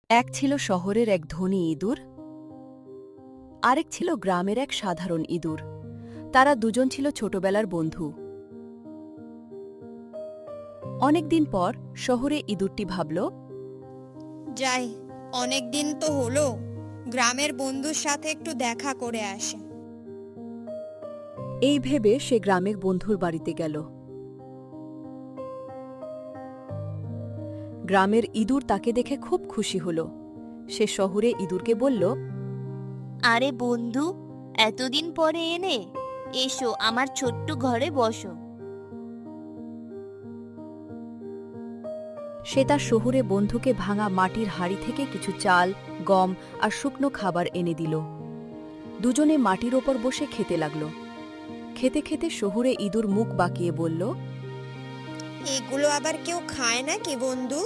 এক ছিল শহরের এক ধনী ইঁদুর, আরেক ছিল গ্রামের এক সাধারণ ইঁদুর। তারা দুজন ছিল ছোটবেলার বন্ধু। অনেকদিন পর শহরে ইঁদুরটি ভাবল, যাই, অনেক দিন তো হলো, গ্রামের বন্ধুর সাথে একটু দেখা করে আসে। এই ভেবে সে গ্রামের বন্ধুর বাড়িতে গেল। গ্রামের ইঁদুর তাকে দেখে খুব খুশি হল। সে শহুরে ইঁদুরকে বলল, আরে বন্ধু, এতদিন পরে এলে, এসো আমার ছোট্ট ঘরে বসো। সে তার শহুরে বন্ধুকে ভাঙা মাটির হাঁড়ি থেকে কিছু চাল, গম আর শুকনো খাবার এনে দিল। দুজনে মাটির ওপর বসে খেতে লাগল। খেতে খেতে শহুরে ইঁদুর মুখ বাঁকিয়ে বলল, এগুলো আবার কেউ খায় নাকি বন্ধু?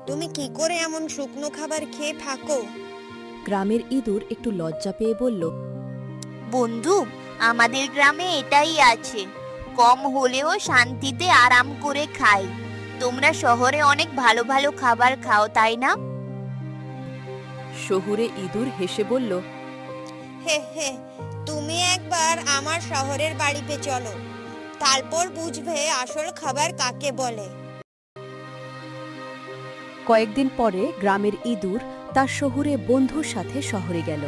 তুমি কি করে এমন শুকনো খাবার খেয়ে থাকো? গ্রামের ইঁদুর একটু লজ্জা পেয়ে বলল, বন্ধু, আমাদের গ্রামে এটাই আছে, কম হলেও শান্তিতে আরাম করে খাই। তোমরা শহরে অনেক ভালো ভালো খাবার খাও, তাই না? শহুরে ইঁদুর হেসে বলল, হে হে, তুমি একবার আমার শহরের বাড়িতে চলো, তারপর বুঝবে আসল খাবার কাকে বলে। কয়েকদিন পরে গ্রামের ইঁদুর তার শহুরে বন্ধুর সাথে শহরে গেল।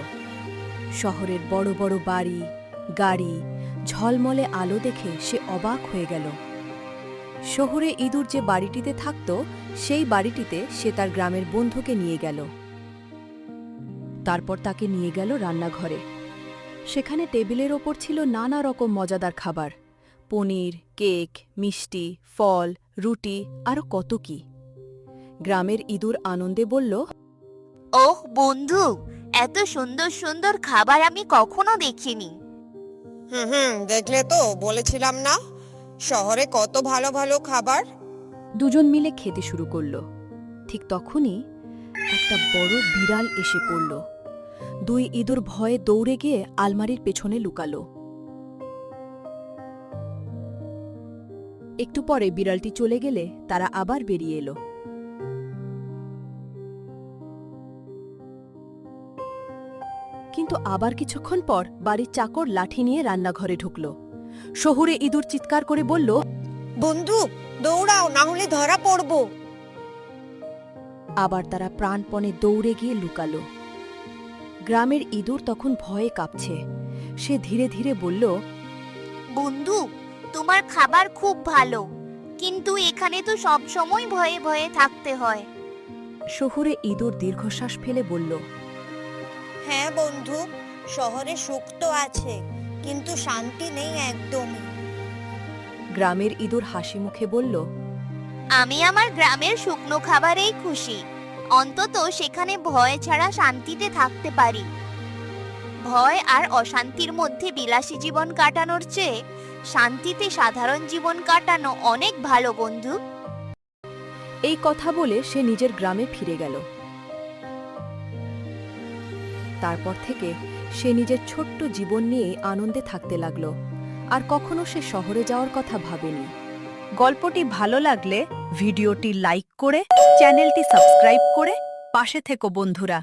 শহরের বড় বড় বাড়ি, গাড়ি, ঝলমলে আলো দেখে সে অবাক হয়ে গেল। শহুরে ইঁদুর যে বাড়িটিতে থাকত, সেই বাড়িটিতে সে তার গ্রামের বন্ধুকে নিয়ে গেল। তারপর তাকে নিয়ে গেল রান্নাঘরে। সেখানে টেবিলের ওপর ছিল নানা রকম মজাদার খাবার, পনির, কেক, মিষ্টি, ফল, রুটি আরও কত কি। গ্রামের ইঁদুর আনন্দে বলল, ওহ বন্ধু, এত সুন্দর সুন্দর খাবার আমি কখনো দেখিনি। হুম, দেখলে তো, বলেছিলাম না, শহরে কত ভালো ভালো খাবার। দুজন মিলে খেতে শুরু করল। ঠিক তখনই একটা বড় বিড়াল এসে পড়ল। দুই ইঁদুর ভয়ে দৌড়ে গিয়ে আলমারির পেছনে লুকালো। একটু পরে বিড়ালটি চলে গেলে তারা আবার বেরিয়ে এলো। কিন্তু আবার কিছুক্ষণ পর বাড়ির চাকর লাঠি নিয়ে রান্নাঘরে ঢুকল। শহুরে ইঁদুর চিৎকার করে বলল, বন্ধু, দৌড়াও, না হলে ধরা পড়বো। আবার তারা প্রাণপণে দৌড়ে গিয়ে লুকালো। গ্রামের ইঁদুর তখন ভয়ে কাঁপছে। সে ধীরে ধীরে বলল, বন্ধু, তোমার খাবার খুব ভালো, কিন্তু এখানে তো সব সময় ভয়ে ভয়ে থাকতে হয়। শহুরে ইঁদুর দীর্ঘশ্বাস ফেলে বলল, হ্যাঁ বন্ধু, শহরে সুখ তো আছে, কিন্তু শান্তি নেই একদমই। গ্রামের ইঁদুর হাসি মুখে বলল, আমি আমার গ্রামের শুকনো খাবারেই খুশি, অন্তত সেখানে ভয় ছাড়া শান্তিতে থাকতে পারি। ভয় আর অশান্তির মধ্যে বিলাসী জীবন কাটানোর চেয়ে শান্তিতে সাধারণ জীবন কাটানো অনেক ভালো বন্ধু। এই কথা বলে সে নিজের গ্রামে ফিরে গেল। তারপর থেকে সে নিজের ছোট্ট জীবন নিয়ে আনন্দে থাকতে লাগল, আর কখনো সে শহরে যাওয়ার কথা ভাবেনি। গল্পটি ভালো লাগলে ভিডিওটি লাইক করে চ্যানেলটি সাবস্ক্রাইব করে পাশে থেকো বন্ধুরা।